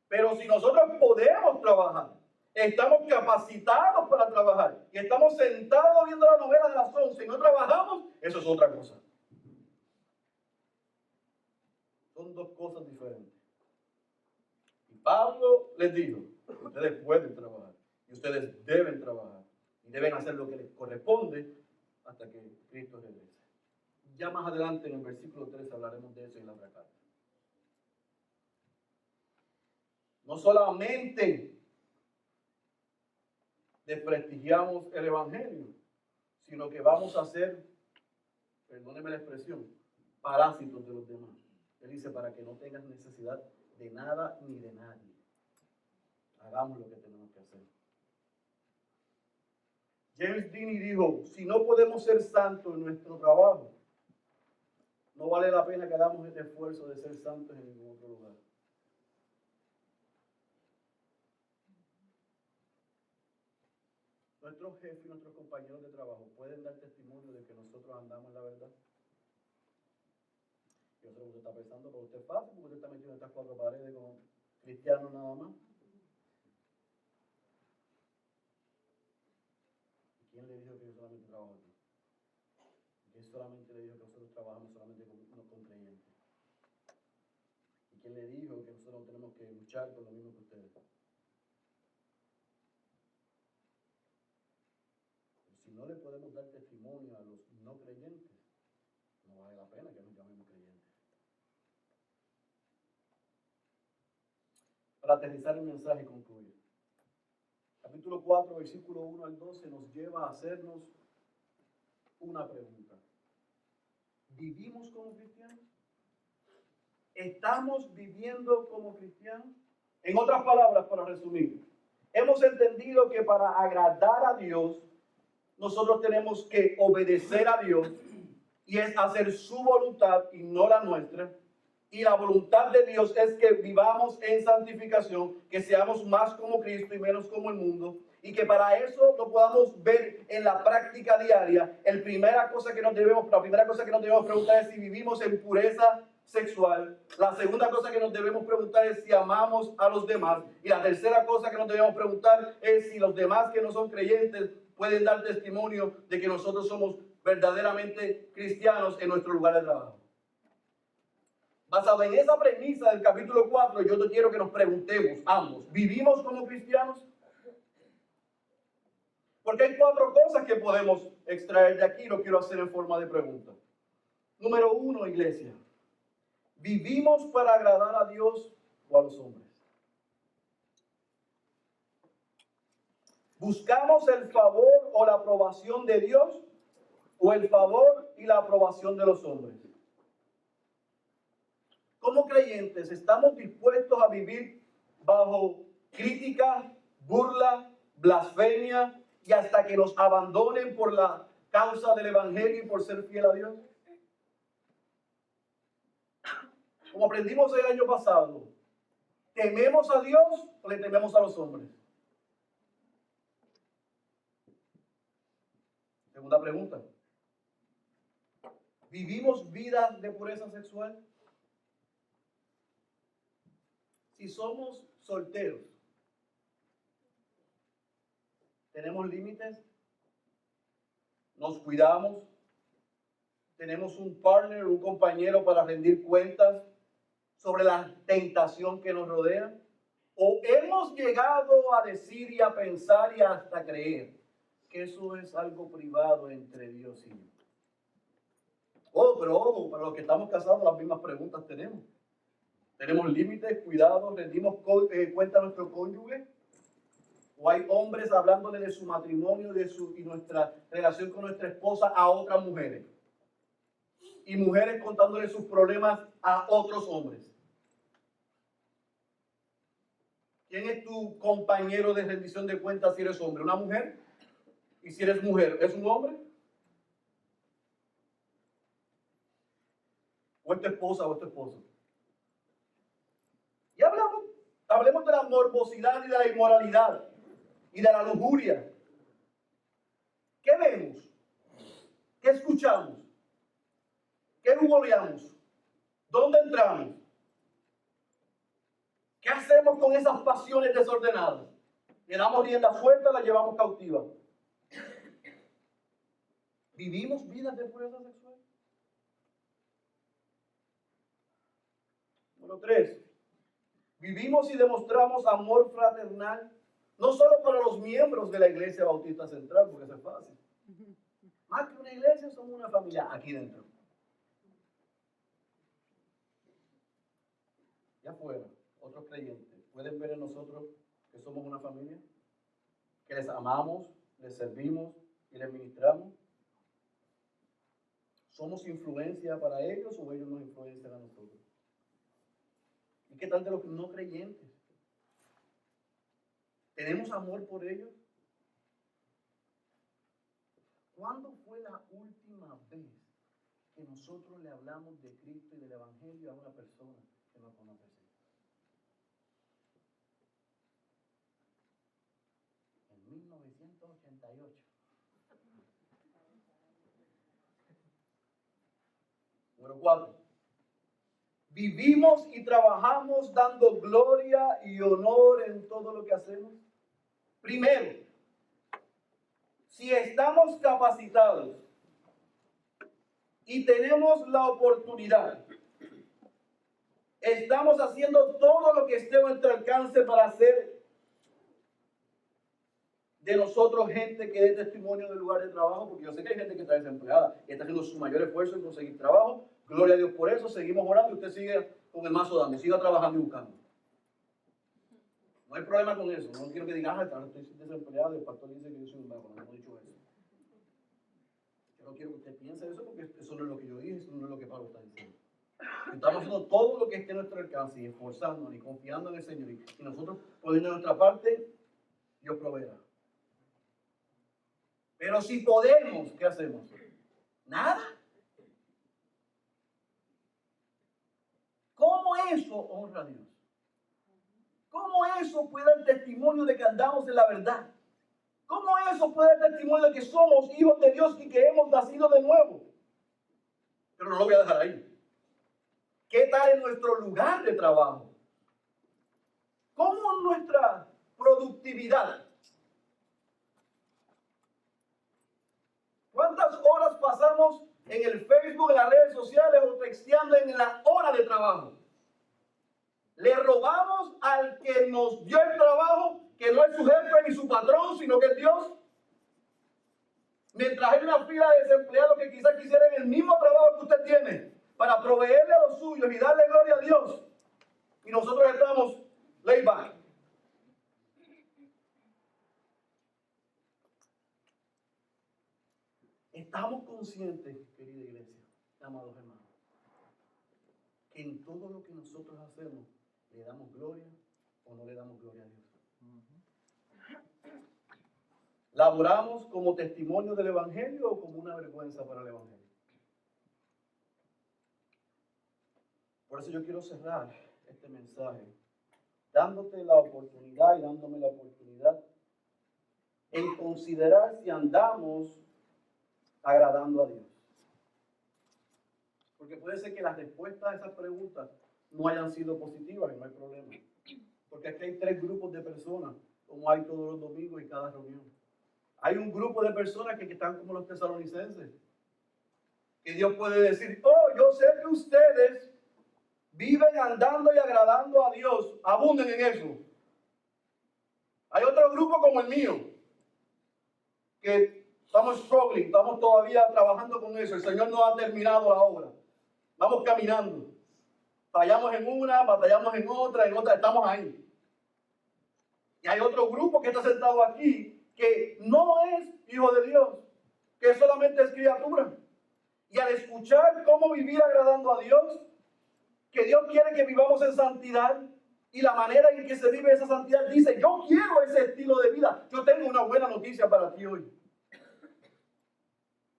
Pero si nosotros podemos trabajar, estamos capacitados para trabajar y estamos sentados viendo la novela de las 11 y no trabajamos, eso es otra cosa. Son 2 cosas diferentes. Y Pablo les dijo, ustedes pueden trabajar y ustedes deben trabajar y deben hacer lo que les corresponde hasta que Cristo regrese. Ya más adelante en el versículo 3 hablaremos de eso en la otra carta. No solamente desprestigiamos el evangelio, sino que vamos a ser, perdónenme la expresión, parásitos de los demás. Él dice, para que no tengas necesidad de nada ni de nadie. Hagamos lo que tenemos que hacer. James Deany dijo, si no podemos ser santos en nuestro trabajo, no vale la pena que hagamos este esfuerzo de ser santos en ningún otro lugar. Nuestros jefes y nuestros compañeros de trabajo pueden dar testimonio de que nosotros andamos en la verdad. Yo sé lo que usted está pensando, pero usted es fácil, porque usted está metido en estas 4 paredes con cristianos nada más. ¿Y quién le dijo que yo solamente trabajo aquí? ¿Quién solamente le dijo que nosotros trabajamos solamente con creyentes? ¿Y quién le dijo que nosotros no tenemos que luchar por lo mismo que ustedes? Pero si no le podemos dar testimonio a los no creyentes, no vale la pena que nos llamemos creyentes. Para aterrizar el mensaje y concluir. Capítulo 4, versículo 1 al 12 nos lleva a hacernos una pregunta. ¿Vivimos como cristianos? ¿Estamos viviendo como cristianos? En otras palabras, para resumir, hemos entendido que para agradar a Dios, nosotros tenemos que obedecer a Dios y es hacer su voluntad y no la nuestra. Y la voluntad de Dios es que vivamos en santificación, que seamos más como Cristo y menos como el mundo. Y que para eso lo podamos ver en la práctica diaria. La primera cosa que nos debemos preguntar es si vivimos en pureza sexual. La segunda cosa que nos debemos preguntar es si amamos a los demás. Y la tercera cosa que nos debemos preguntar es si los demás que no son creyentes pueden dar testimonio de que nosotros somos verdaderamente cristianos en nuestro lugar de trabajo. Basado en esa premisa del capítulo 4, yo te quiero que nos preguntemos ambos, ¿vivimos como cristianos? Porque hay 4 cosas que podemos extraer de aquí, lo quiero hacer en forma de pregunta. Número 1, iglesia, ¿vivimos para agradar a Dios o a los hombres? ¿Buscamos el favor o la aprobación de Dios o el favor y la aprobación de los hombres? Como creyentes, ¿estamos dispuestos a vivir bajo crítica, burla, blasfemia y hasta que nos abandonen por la causa del evangelio y por ser fiel a Dios? Como aprendimos el año pasado, ¿tememos a Dios o le tememos a los hombres? Segunda pregunta. ¿Vivimos vidas de pureza sexual? Si somos solteros, ¿tenemos límites? ¿Nos cuidamos? ¿Tenemos un partner, un compañero para rendir cuentas sobre la tentación que nos rodea? ¿O hemos llegado a decir y a pensar y hasta creer que eso es algo privado entre Dios y yo? Pero ojo, para los que estamos casados las mismas preguntas tenemos. ¿Tenemos límites, cuidados, rendimos cuenta a nuestro cónyuge? ¿O hay hombres hablándole de su matrimonio y nuestra relación con nuestra esposa a otras mujeres? Y mujeres contándole sus problemas a otros hombres. ¿Quién es tu compañero de rendición de cuentas si eres hombre? ¿Una mujer? Y si eres mujer, ¿es un hombre? ¿O es tu esposa o es tu esposo? Y hablemos de la morbosidad y de la inmoralidad y de la lujuria. ¿Qué vemos? ¿Qué escuchamos? ¿Qué googleamos? ¿Dónde entramos? ¿Qué hacemos con esas pasiones desordenadas? ¿Le damos rienda suelta o la llevamos cautiva? ¿Vivimos vidas de pureza sexual? Número 3. ¿Vivimos y demostramos amor fraternal? No solo para los miembros de la Iglesia Bautista Central, porque eso es fácil. Más que una iglesia, somos una familia aquí dentro. Y afuera, otros creyentes pueden ver en nosotros que somos una familia, que les amamos, les servimos y les ministramos. ¿Somos influencia para ellos o ellos nos influencian a nosotros? ¿Y qué tal de los no creyentes? ¿Tenemos amor por ellos? ¿Cuándo fue la última vez que nosotros le hablamos de Cristo y del Evangelio a una persona que no conoce a Cristo? En 1988. Número 4. ¿Vivimos y trabajamos dando gloria y honor en todo lo que hacemos? Primero, si estamos capacitados y tenemos la oportunidad, estamos haciendo todo lo que esté a nuestro alcance para hacer de nosotros gente que dé testimonio del lugar de trabajo, porque yo sé que hay gente que está desempleada y está haciendo su mayor esfuerzo en conseguir trabajo. Gloria a Dios por eso, seguimos orando y usted sigue con el mazo dando, siga trabajando y buscando. No hay problema con eso. No quiero que digan, estoy desempleado y el pastor dice que yo soy un vago. No he dicho eso. Yo no quiero que usted piense eso porque eso no es lo que yo dije, eso no es lo que Pablo está diciendo. Estamos haciendo todo lo que esté a nuestro alcance y esforzándonos y confiando en el Señor. Y nosotros poniendo nuestra parte, Dios proveerá. Pero si podemos, ¿qué hacemos? Nada. ¿Cómo eso honra a Dios? ¿Cómo eso puede dar testimonio de que andamos en la verdad? ¿Cómo eso puede dar testimonio de que somos hijos de Dios y que hemos nacido de nuevo? Pero no lo voy a dejar ahí. ¿Qué tal en nuestro lugar de trabajo? ¿Cómo nuestra productividad? ¿Cuántas horas pasamos en el Facebook, en las redes sociales o texteando en la hora de trabajo? Le robamos al que nos dio el trabajo, que no es su jefe ni su patrón, sino que es Dios. Mientras hay una fila de desempleados que quizás quisieran el mismo trabajo que usted tiene para proveerle a los suyos y darle gloria a Dios. Y nosotros estamos laid back. Estamos conscientes, querida iglesia, amados hermanos, que en todo lo que nosotros hacemos, ¿le damos gloria o no le damos gloria a Dios? ¿Laboramos como testimonio del Evangelio o como una vergüenza para el Evangelio? Por eso yo quiero cerrar este mensaje dándote la oportunidad y dándome la oportunidad en considerar si andamos agradando a Dios. Porque puede ser que las respuestas a esas preguntas no hayan sido positivas y no hay problema. Porque aquí hay 3 grupos de personas, como hay todos los domingos y cada reunión. Hay un grupo de personas que están como los tesalonicenses. Que Dios puede decir, yo sé que ustedes viven andando y agradando a Dios, abunden en eso. Hay otro grupo como el mío, que estamos struggling, estamos todavía trabajando con eso. El Señor no ha terminado la obra. Vamos caminando. Fallamos en una, batallamos en otra, estamos ahí. Y hay otro grupo que está sentado aquí, que no es hijo de Dios, que solamente es criatura. Y al escuchar cómo vivir agradando a Dios, que Dios quiere que vivamos en santidad, y la manera en que se vive esa santidad, dice, yo quiero ese estilo de vida. Yo tengo una buena noticia para ti hoy.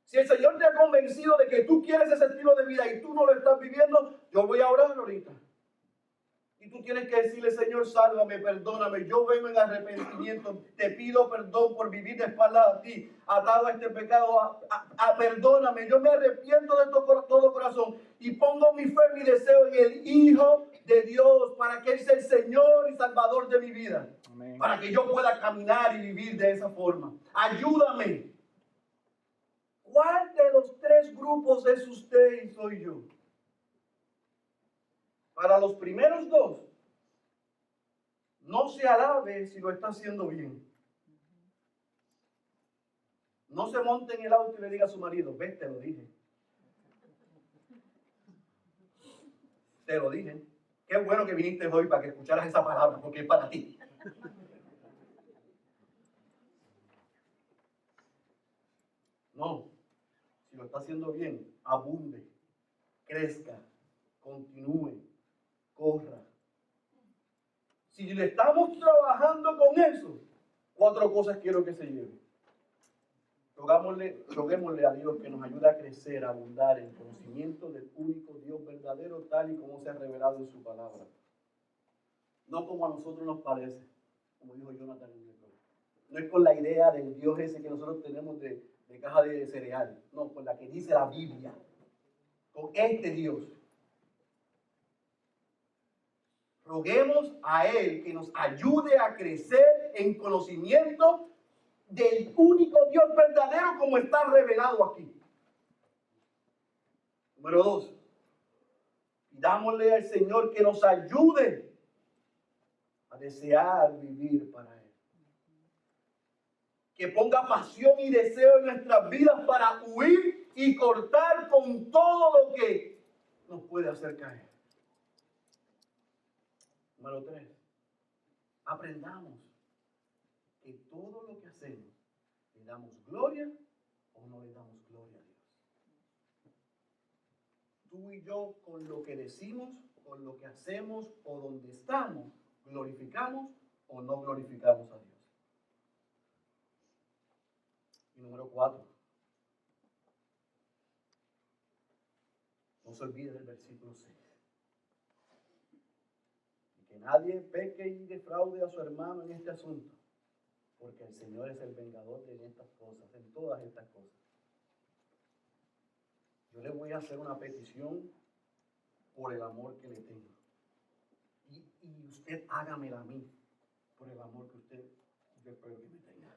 Si el Señor te ha convencido de que tú quieres ese estilo de vida y tú no lo estás viviendo, yo voy a orar ahorita. Y tú tienes que decirle, Señor, sálvame, perdóname, yo vengo en arrepentimiento, te pido perdón por vivir de espaldas a ti, atado a este pecado, perdóname, yo me arrepiento de todo corazón y pongo mi fe, mi deseo en el Hijo de Dios, para que Él sea el Señor y Salvador de mi vida. Amén. Para que yo pueda caminar y vivir de esa forma. Ayúdame. ¿Cuál de los 3 grupos es usted y soy yo? Para los primeros 2, no se alabe si lo está haciendo bien. No se monte en el auto y le diga a su marido, ves, te lo dije. Te lo dije. Qué bueno que viniste hoy para que escucharas esa palabra, porque es para ti. No, si lo está haciendo bien, abunde, crezca, continúe, corra. Si le estamos trabajando con eso, 4 cosas quiero que se lleven. Roguémosle a Dios que nos ayude a crecer, a abundar en conocimiento del único Dios verdadero, tal y como se ha revelado en su palabra. No como a nosotros nos parece, como dijo Jonathan en el libro. No es con la idea del Dios ese que nosotros tenemos de caja de cereal. No, con la que dice la Biblia. Con este Dios. Roguemos a Él que nos ayude a crecer en conocimiento del único Dios verdadero como está revelado aquí. Número 2. Pidámosle al Señor que nos ayude a desear vivir para Él. que ponga pasión y deseo en nuestras vidas para huir y cortar con todo lo que nos puede hacer caer. Número 3. Aprendamos que todo lo que hacemos, le damos gloria o no le damos gloria a Dios. Tú y yo, con lo que decimos, con lo que hacemos o donde estamos, glorificamos o no glorificamos a Dios. Y número 4. No se olvide del versículo 6. Y que nadie peque y defraude a su hermano en este asunto, porque el Señor es el vengador de estas cosas, en todas estas cosas. Yo le voy a hacer una petición por el amor que le tengo. Y usted hágamela a mí, por el amor que usted, yo espero que me tenga.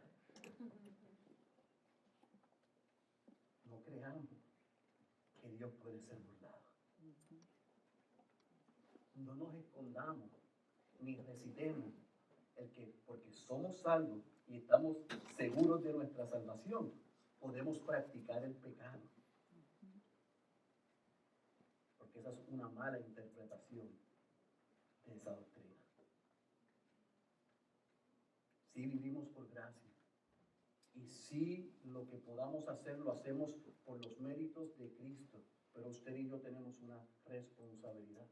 No creamos que Dios puede ser burlado. No nos escondamos ni recitemos el que porque somos salvos y estamos seguros de nuestra salvación, podemos practicar el pecado. Porque esa es una mala interpretación de esa doctrina. Sí vivimos por gracia. Y sí, lo que podamos hacer lo hacemos por los méritos de Cristo. Pero usted y yo tenemos una responsabilidad.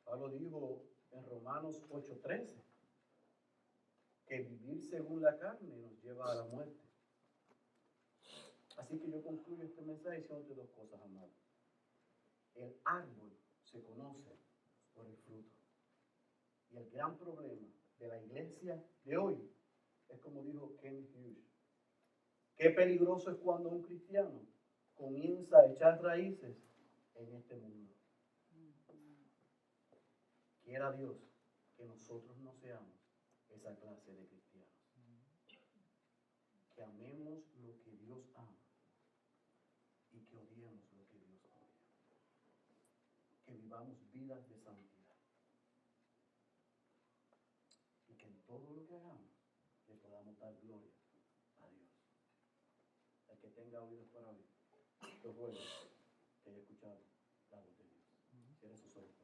Pablo dijo en Romanos 8:13 que vivir según la carne nos lleva a la muerte. Así que yo concluyo este mensaje diciéndote dos cosas, amado. El árbol se conoce por el fruto. Y el gran problema de la iglesia de hoy es como dijo Ken Hughes. Qué peligroso es cuando un cristiano comienza a echar raíces en este mundo. Quiera Dios que nosotros no seamos esa clase de cristianos. Que amemos lo que Dios ama y que odiemos lo que Dios odia. Que vivamos vidas de santidad. Y que en todo lo que hagamos le podamos dar gloria a Dios. El que tenga oídos para oír, los buenos, que haya escuchado la voz de Dios. Cierre sus ojos.